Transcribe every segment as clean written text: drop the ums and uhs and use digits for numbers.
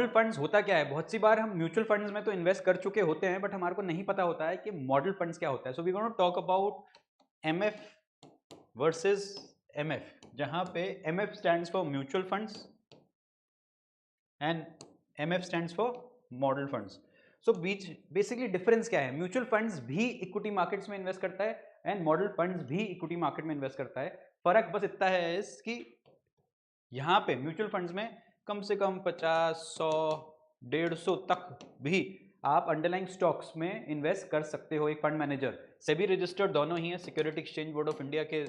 Mutual funds होता क्या है, बहुत सी बार हम म्यूचुअल फंड्स में तो इन्वेस्ट कर चुके होते हैं बट हमारे को नहीं पता होता है कि मॉडल फंड्स क्या होता है। So we gonna talk about MF versus MF, जहां पे MF stands for mutual funds and MF stands for model funds. So बीच बेसिकली डिफरेंस क्या है, म्यूचुअल फंड्स भी इक्विटी मार्केट्स में इन्वेस्ट करता है एंड मॉडल फंड्स भी इक्विटी मार्केट में इन्वेस्ट करता है। फर्क बस इतना है इसकी, यहाँ पे म्यूचुअल फंड्स में कम से कम 50, 100, 150 तक भी आप अंडरलाइंग स्टॉक्स में इन्वेस्ट कर सकते हो। एक फंड मैनेजर सेबी रजिस्टर्ड दोनों ही है, security exchange board of India के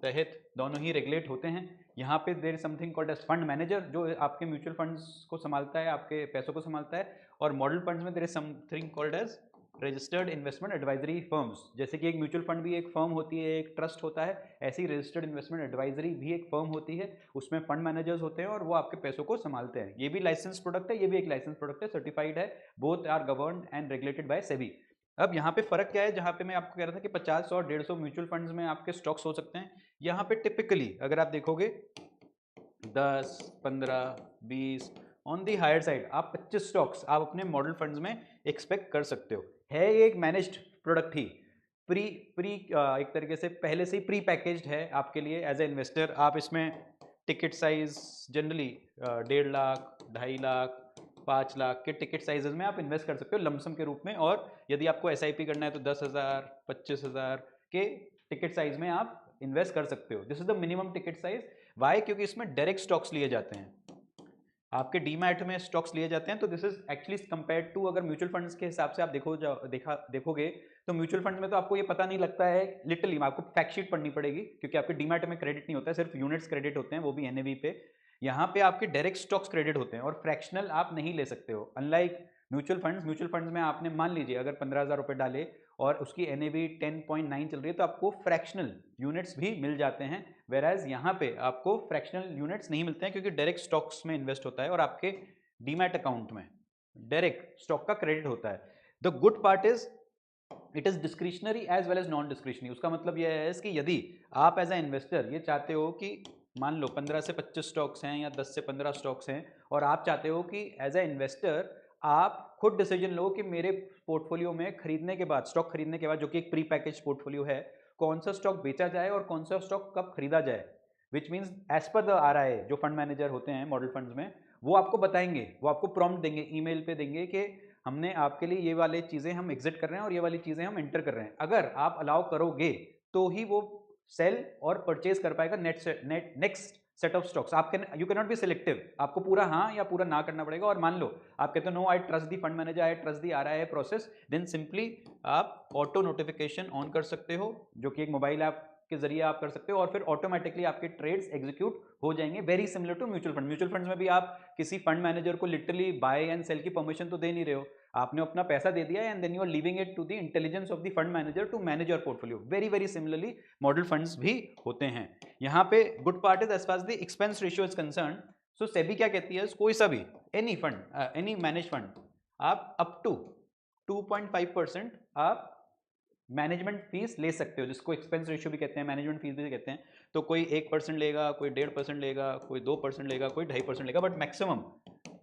तहत दोनों ही रेगुलेट होते हैं। यहाँ पे there something called as fund manager जो आपके म्यूचुअल फंड्स को संभालता है, आपके पैसों को संभालता है। और मॉडल फंड्स में there is something called as registered investment advisory firms. जैसे कि एक म्यूचुअल फंड भी एक फर्म होती है, एक ट्रस्ट होता है, ऐसी रजिस्टर्ड इन्वेस्टमेंट एडवाइजरी भी एक फर्म होती है। उसमें फंड मैनेजर्स होते हैं और वो आपके पैसों को संभालते हैं। ये भी लाइसेंस प्रोडक्ट है, ये भी एक लाइसेंस प्रोडक्ट है, सर्टिफाइड है। Both are governed and regulated by SEBI. अब यहाँ पे फर्क क्या है, जहाँ पे मैं आपको कह रहा था कि 50 और 150 म्यूचुअल फंड्स में आपके स्टॉक्स हो सकते हैं, यहाँ पे टिपिकली अगर आप देखोगे 10, 15, 20, ऑन दी हायर साइड आप 25 स्टॉक्स आप अपने मॉडल फंड्स में एक्सपेक्ट कर सकते हो। है ये एक मैनेज्ड प्रोडक्ट ही, प्री प्री एक तरीके से पहले से ही प्री पैकेज्ड है आपके लिए एज ए इन्वेस्टर। आप इसमें ticket size generally 1.5 lakh, 2.5 lakh, 5 lakh के टिकट साइजेस में आप इन्वेस्ट कर सकते हो लमसम के रूप में। और यदि आपको एसआईपी करना है तो 10,000, 25,000 के टिकट साइज में आप इन्वेस्ट कर सकते हो। This is the minimum ticket size. Why? क्योंकि इसमें डायरेक्ट स्टॉक्स लिए जाते हैं, आपके डीमैट में स्टॉक्स लिए जाते हैं। तो this is actually compare to, अगर म्यूचुअल फंड्स के हिसाब से आप देखोगे तो म्यूचुअल फंड में तो आपको ये पता नहीं लगता है, लिटरली आपको फैक्ट शीट पढ़नी पड़ेगी क्योंकि आपके डीमैट में क्रेडिट नहीं होता है, सिर्फ यूनिट्स क्रेडिट होते हैं, वो भी एनएवी पे। यहाँ पे आपके डायरेक्ट स्टॉक्स क्रेडिट होते हैं और फ्रैक्शनल आप नहीं ले सकते हो, अनलाइक म्यूचुअल फंड्स में आपने मान लीजिए अगर 15,000 रुपये डाले और उसकी एनएवी 10.9 चल रही है तो आपको फ्रैक्शनल यूनिट्स भी मिल जाते हैं। वेराज यहाँ पे आपको फ्रैक्शनल यूनिट्स नहीं मिलते हैं क्योंकि डायरेक्ट स्टॉक्स में इन्वेस्ट होता है और आपके डीमैट अकाउंट में डायरेक्ट स्टॉक का क्रेडिट होता है। The good part is it is discretionary as well as non discretionary. उसका मतलब यह है कि यदि आप एज ए इन्वेस्टर ये चाहते हो कि मान लो 15 से 25 स्टॉक्स हैं या 10 से 15 स्टॉक्स हैं और आप चाहते हो कि एज ए इन्वेस्टर आप खुद डिसीजन लो कि मेरे पोर्टफोलियो में खरीदने के बाद, स्टॉक खरीदने के बाद जो कि एक प्री पैकेज पोर्टफोलियो है, कौन सा स्टॉक बेचा जाए और कौन सा स्टॉक कब खरीदा जाए। Which means as per the RI, जो फंड मैनेजर होते हैं मॉडल फंड्स में, वो आपको बताएंगे, वो आपको प्रॉम्प्ट देंगे, ईमेल पे देंगे कि हमने आपके लिए ये वाली चीज़ें हम एग्जिट कर रहे हैं और ये वाली चीज़ें हम एंटर कर रहे हैं। अगर आप अलाउ करोगे तो ही वो सेल और परचेज कर पाएगा नेक्स्ट सेट ऑफ स्टॉक्स। आप you can not be selective, आपको पूरा हाँ या पूरा ना करना पड़ेगा। और मान लो आप कहते हो no I trust the fund manager, I trust the RI process, then simply आप ऑटो नोटिफिकेशन ऑन कर सकते हो, जो कि एक मोबाइल ऐप के जरिए आप कर सकते हो और फिर ऑटोमेटिकली आपके ट्रेड्स एग्जीक्यूट हो जाएंगे। Very similar to mutual fund. Mutual funds में भी आप किसी फंड मैनेजर को लिटरली बाय एंड सेल की परमिशन तो दे नहीं रहे हो, आपने अपना पैसा दे दिया and then you are leaving it to the intelligence of the fund manager to manage your portfolio. Very very similarly model funds भी होते हैं। यहाँ पे good part is as far as the expense ratio is concern. So SEBI क्या कहती है, कोई सा भी any fund, any manage fund, आप अप टू 2.5% आप मैनेजमेंट फीस ले सकते हो, जिसको एक्सपेंस रेशियो भी कहते हैं, मैनेजमेंट फीस भी कहते हैं। तो कोई 1% लेगा, कोई 1.5% लेगा, कोई 2% लेगा, कोई 2.5% लेगा, बट मैक्सिमम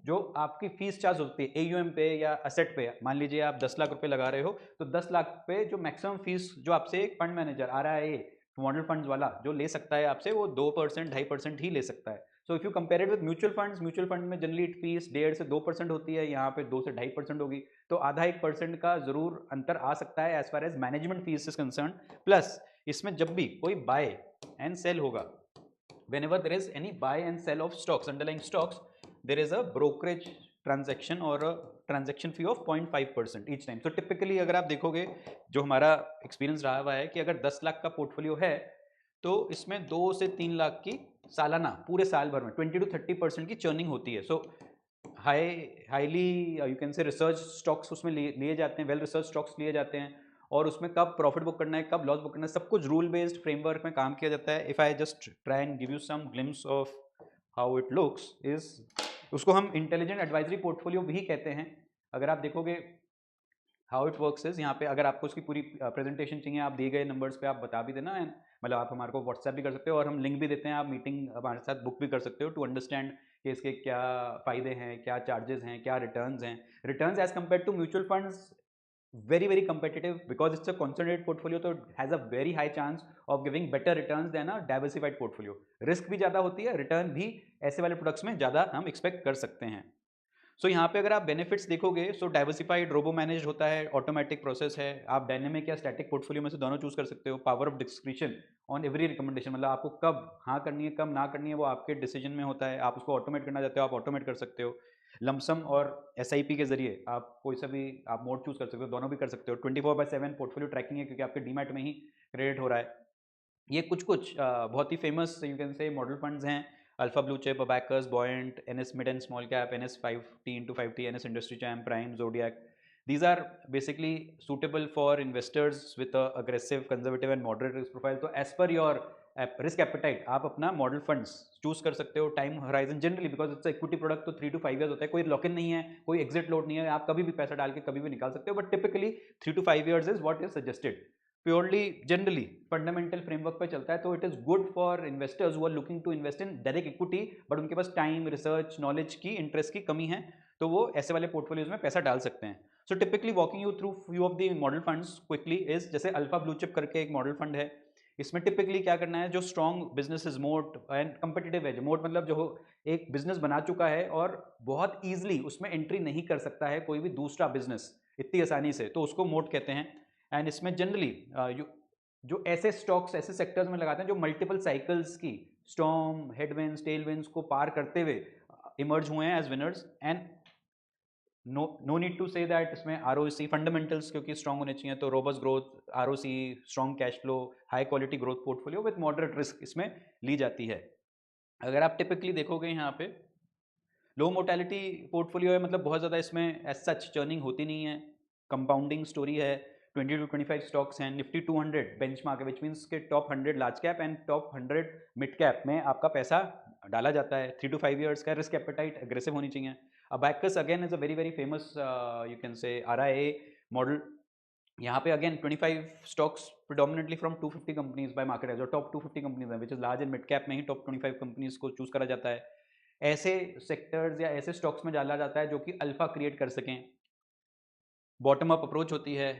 जो आपकी फीस चार्ज होती है एयूएम पे या असेट पे, मान लीजिए आप 10 लाख रुपए लगा रहे हो तो 10 लाख पे जो मैक्सिमम फीस जो आपसे एक फंड मैनेजर आ रहा है, मॉडल फंड्स वाला जो ले सकता है आपसे, वो 2%, 2.5% ही ले सकता है। So if you compare it with mutual fund में जनरली फीस 1.5 से 2% होती है, यहाँ पे 2 से 2.5% होगी। तो आधा 1% का जरूर अंतर आ सकता है as far as management fees is concern. Plus इसमें जब भी कोई बाय एंड सेल होगा, whenever there is any buy and sell of stocks, underlying stocks, there is a brokerage transaction or a transaction fee of 0.5% each time. So typically अगर आप देखोगे, जो हमारा एक्सपीरियंस रहा हुआ है कि अगर 10 लाख का पोर्टफोलियो है तो इसमें 2 से 3 लाख की सालाना पूरे साल भर में 20 to 30% की चर्निंग होती है। सो हाईली यू कैन से रिसर्च स्टॉक्स उसमें लिए जाते हैं, वेल रिसर्च स्टॉक्स लिए जाते हैं और उसमें कब प्रॉफिट बुक करना है, कब लॉस बुक करना है, सब कुछ रूल बेस्ड फ्रेमवर्क में काम किया जाता है। If I just try and give you some glimpse of how it looks is, उसको हम इंटेलिजेंट एडवाइजरी पोर्टफोलियो भी कहते हैं। अगर आप देखोगे हाउ इट वर्क्स इज, यहाँ पे अगर आपको उसकी पूरी प्रेजेंटेशन चाहिए, आप दिए गए नंबर्स पे आप बता भी देना, एंड मतलब आप हमारे को व्हाट्सएप भी कर सकते हो और हम लिंक भी देते हैं, आप मीटिंग हमारे साथ बुक भी कर सकते हो टू अंडरस्टैंड कि इसके क्या फ़ायदे हैं, क्या चार्जेस हैं, क्या रिटर्न्स हैं। Returns as compared to mutual funds very competitive because it's a concentrated portfolio, तो it has a very high chance of giving better returns than a diversified portfolio. Risk भी ज़्यादा होती है, रिटर्न भी ऐसे वाले प्रोडक्ट्स में ज़्यादा हम एक्सपेक्ट कर सकते हैं। सो यहाँ पे अगर आप बेनिफिट्स देखोगे, सो डाइवर्सिफाइड रोबो मैनेज होता है, ऑटोमेटिक प्रोसेस है, आप डायनेमिक या स्टैटिक पोर्टफोलियो में से दोनों चूज कर सकते हो, power of description on every recommendation, मतलब आपको कब हाँ करनी है कब ना करनी है वो आपके डिसीजन में होता है। आप उसको ऑटोमेट करना चाहते हो आप ऑटोमेट कर सकते हो। लमसम और एसआईपी के जरिए आप कोई सा भी आप मोड चूज कर सकते हो, दोनों भी कर सकते हो। 24/7 पोर्टफोलियो ट्रैकिंग है क्योंकि आपके डीमैट में ही क्रेडिट हो रहा है। ये कुछ बहुत ही famous you can say model funds हैं। Alpha blue chip, abacus, buoyant, NS mid and small cap, NS 5T x 5T, NS industry champ, prime, zodiac. These are basically suitable for investors with aggressive, conservative and moderate risk profile. तो as per your risk appetite आप अपना model funds choose कर सकते हो। Time horizon generally because it's equity product तो 3 to 5 years होता है, कोई लॉक इन नहीं है, कोई एग्जिट लोड नहीं है, आप कभी भी पैसा डाल के कभी भी निकाल सकते हो, but typically 3 to 5 years is what is suggested. Purely generally fundamental framework पे चलता है, तो it is good for investors who are looking to invest in direct equity but उनके पास टाइम, रिसर्च, नॉलेज की, इंटरेस्ट की कमी है, तो वो ऐसे वाले पोर्टफोलियोज में पैसा डाल सकते हैं। So typically walking you through few of the model funds quickly is, जैसे अल्फा ब्लू चिप करके एक मॉडल फंड है। इसमें टिपिकली क्या करना है, जो स्ट्रॉन्ग बिजनेस इज मोट एंड कंपिटिटिव है, मोट मतलब जो एक बिजनेस बना चुका है और बहुत ईजिली उसमें एंट्री नहीं कर सकता है कोई भी दूसरा बिजनेस इतनी आसानी से, तो उसको मोट कहते हैं। एंड इसमें जनरली जो ऐसे स्टॉक्स ऐसे सेक्टर्स में लगाते हैं जो मल्टीपल साइकिल्स की स्टॉर्म, हेडविंड्स, टेलविंड्स को पार करते हुए इमर्ज हुए हैं as winners. And no need to say that इसमें आरओसी फंडामेंटल्स क्योंकि स्ट्रॉन्ग होने चाहिए, तो robust growth, ROC, strong cash flow, high quality growth portfolio with moderate risk इसमें ली जाती है। अगर आप टिपिकली देखोगे यहाँ पे लो मोर्टेलिटी पोर्टफोलियो है, मतलब बहुत ज़्यादा इसमें एज सच चर्निंग होती नहीं है, कंपाउंडिंग स्टोरी है। 20 to 25 स्टॉक्स हैं, निफ्टी 200 बेंचमार्क है, विच मीन्स के top 100 large cap and top 100 mid cap में आपका पैसा डाला जाता है। 3 to 5 ईयर्स का रिस्क एपेटाइट अग्रेसिव होनी चाहिए। Abacus again is a very famous you can से आरआईए मॉडल। यहाँ पे again 25 stocks predominantly from 250 companies by market, जो टॉप 250 कंपनीज हैं, which is large and mid cap में ही टॉप 25 कंपनीज को चूज करा जाता है। ऐसे सेक्टर्स या ऐसे स्टॉक्स में डाला जाता है जो कि अल्फा क्रिएट कर सकें। बॉटम अप अप्रोच होती है,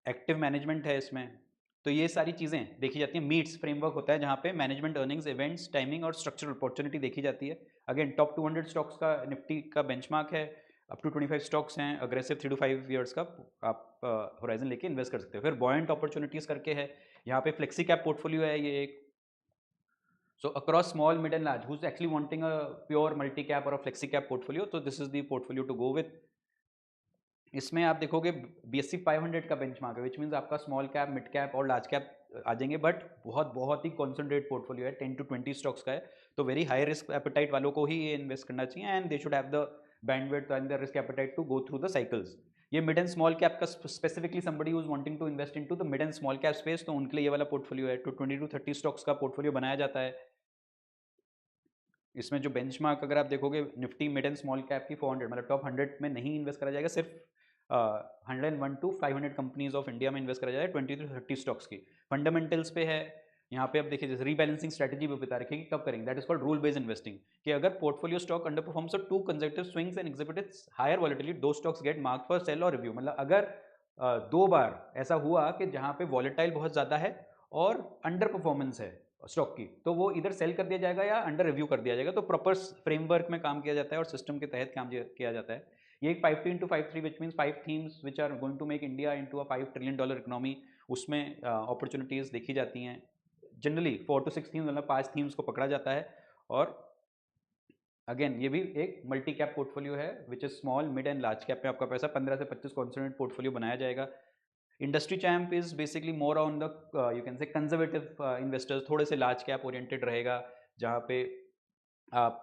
एक्टिव मैनेजमेंट है इसमें, तो ये सारी चीज़ें देखी जाती हैं। मीट्स फ्रेमवर्क होता है जहाँ पे मैनेजमेंट, अर्निंग्स, इवेंट्स, टाइमिंग और स्ट्रक्चरल अपॉर्चुनिटी देखी जाती है। अगेन टॉप 200 स्टॉक्स का निफ्टी का बेंचमार्क है, अप टू 25 स्टॉक्स हैं, अग्रेसिव 3 to 5 ईयर्स का आप होराइजन लेके इन्वेस्ट कर सकते हो। फिर बॉयंट अपॉर्चुनिटीज़ करके है, यहाँ पे फ्लेक्सी कैप पोर्टफोलियो है ये एक। So across small, mid and large, who's actually wanting a pure multi-cap or a flexi-cap portfolio, so this is the portfolio to go with. इसमें आप देखोगे BSE 500 का बेंचमार्क है, विच मीन्स आपका small cap, mid cap और large cap आ जाएंगे, but बहुत ही concentrate portfolio है, 10 to 20 स्टॉक्स का है, तो वेरी हाई रिस्क एपेटाइट वालों को ही ये इन्वेस्ट करना चाहिए and they should have the bandwidth and the risk appetite to go through the cycles. ये मिड एंड स्मॉल कैप का specifically somebody who is wanting to invest into the mid and small cap space, तो उनके लिए ये वाला portfolio है। तो 20 to 30 stocks का पोर्टफोलियो बनाया जाता है। इसमें जो बेंचमार्क अगर आप देखोगे Nifty mid and small cap की 400, मतलब टॉप 100 में नहीं इन्वेस्ट करा जाएगा, सिर्फ 101 to 500 कंपनीज ऑफ इंडिया में इन्वेस्ट करा जाएगा 20 to 30 स्टॉक्स की। फंडामेंटल्स पे है, यहाँ पे आप देखिए जैसे रीबैलेंसिंग स्ट्रेटजी भी बता रखी है कि कब करेंगे, that is called rule based investing, कि अगर पोर्टफोलियो स्टॉक अंडर परफॉर्म्स और 2 consecutive swings and exhibits higher volatility, दो stocks get mark for sell और रिव्यू, मतलब अगर 2 बार ऐसा हुआ कि जहाँ पे वॉलेटाइल बहुत ज़्यादा है और अंडर परफॉर्मेंस है स्टॉक की, तो वो इधर सेल कर दिया जाएगा या अंडर रिव्यू कर दिया जाएगा। तो प्रॉपर फ्रेमवर्क में काम किया जाता है और सिस्टम के तहत काम किया जाता है। ये एक 5T into 5 3 which means 5 themes which are going to make India into a $5 trillion economy, उसमें अपॉर्चुनिटीज़ देखी जाती हैं। जनरली 4 to 6 थीम्स, मतलब 5 थीम्स को पकड़ा जाता है। और अगेन ये भी एक मल्टी कैप पोर्टफोलियो है which is small, mid and large cap में आपका पैसा 15 से 25 कॉन्सेंट्रेट पोर्टफोलियो बनाया जाएगा। Industry champ is basically more on the you can से कंजर्वेटिव इन्वेस्टर्स, थोड़े से लार्ज कैप ओरिएंटेड रहेगा, जहाँ पे आप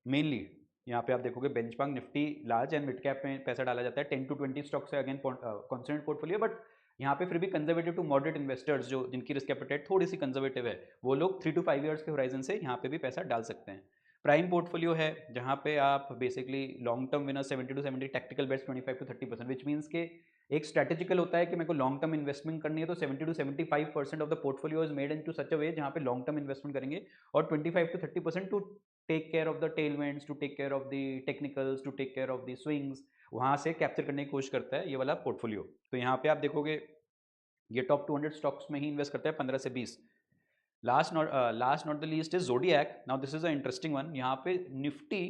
मेनली यहाँ पे आप देखोगे benchmark Nifty large and mid cap में पैसा डाला जाता है। 10 to 20 स्टॉक्स है, अगेन कॉन्सेंट्रेट पोर्टफोलियो, बट यहाँ पे फिर भी कंजर्वेटिव टू मॉडरेट इन्वेस्टर्स जो जिनकी रिस्क एपेटाइट थोड़ी सी कंजर्वेटिव है, वो लोग 3 to 5 ईयर्स के होराइजन से यहाँ पे भी पैसा डाल सकते हैं। प्राइम पोर्टफोलियो है जहाँ पे आप basically long term winner 70 to 70, tactical bets 25 to 30%, which means के एक स्ट्रेटेजिकल होता है कि मेरे को लॉन्ग टर्म इन्वेस्टमेंट करनी है, तो 70 to 75% of the portfolio is made into such a way जहाँ पे लॉन्ग टर्म इन्वेस्टमेंट करेंगे, और 25 to 30% to take care of the tailwinds, to take care of the technicals, to take care of the swings, वहाँ से capture करने की कोशिश करता है ये वाला पोर्टफोलियो। तो यहाँ पे आप देखोगे ये टॉप 200 स्टॉक्स में ही इन्वेस्ट करता है 15 से 20। Last not the least is zodiac. Now this is a interesting one. यहाँ पे निफ्टी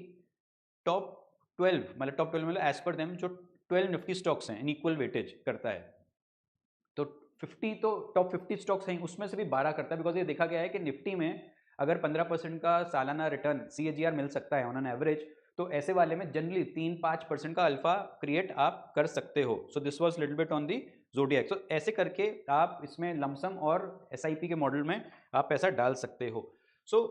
टॉप 12 मतलब टॉप 12 मतलब एज पर देम जो 12 निफ्टी स्टॉक्स हैं इन इक्वल वेटेज करता है। तो 50 तो टॉप 50 स्टॉक्स हैं उसमें से भी 12 करता है, बिकॉज ये देखा गया है कि निफ्टी में अगर 15% का सालाना रिटर्न CAGR मिल सकता है ऑन एन एवरेज, तो ऐसे वाले में जनरली 3-5% का अल्फा क्रिएट आप कर सकते हो। So this was little bit on the zodiac. So ऐसे करके आप इसमें लमसम और SIP के मॉडल में आप पैसा डाल सकते हो। सो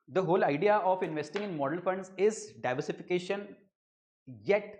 the whole idea of investing in model funds is diversification yet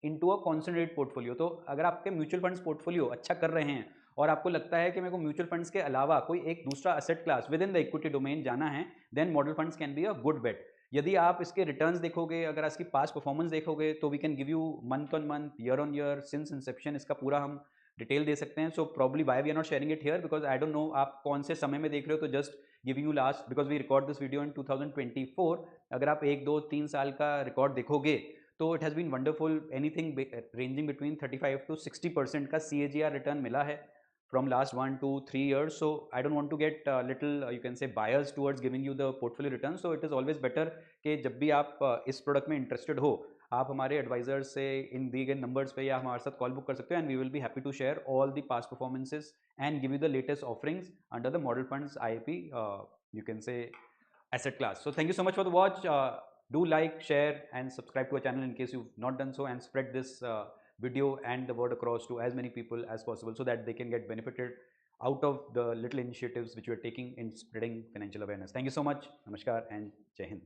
into a concentrated portfolio। तो अगर आपके म्यूचुअल फंड्स पोर्टफोलियो अच्छा कर रहे हैं और आपको लगता है कि मेरे को म्यूचुअल फंड्स के अलावा कोई एक दूसरा asset class within the equity domain जाना है, then model funds can be a good bet. यदि आप इसके रिटर्न्स देखोगे, अगर इसकी पास्ट परफॉर्मेंस देखोगे, तो we can give you month on month, year on year, since inception इसका पूरा हम डिटेल दे सकते हैं। So probably why we are not sharing it here, because I don't know आप कौन से समय में देख रहे हो। तो just giving you last, because we record this video in 2024। अगर आप 1-2-3 साल का रिकॉर्ड देखोगे तो it has been wonderful. Anything ranging between 35 to 60% का CAGR रिटर्न मिला है from last 1-2-3 years. So I don't want to get little you can say biased towards giving you the portfolio return. So it is always better कि जब भी आप इस product में interested हो, आप हमारे एडवाइजर से इन दिए गए नंबर्स पे या हमारे साथ कॉल बुक कर सकते हो, and we will be happy to share all the past performances and give you the latest offerings under the model funds IIP you can say asset class. So thank you so much for the watch. Do like, share and subscribe to our channel in case you've not done so, and spread this video and the word across to as many people as possible so that they can get benefited out of the little initiatives which we are taking in spreading financial awareness. Thank you so much. Namaskar and Jai Hind.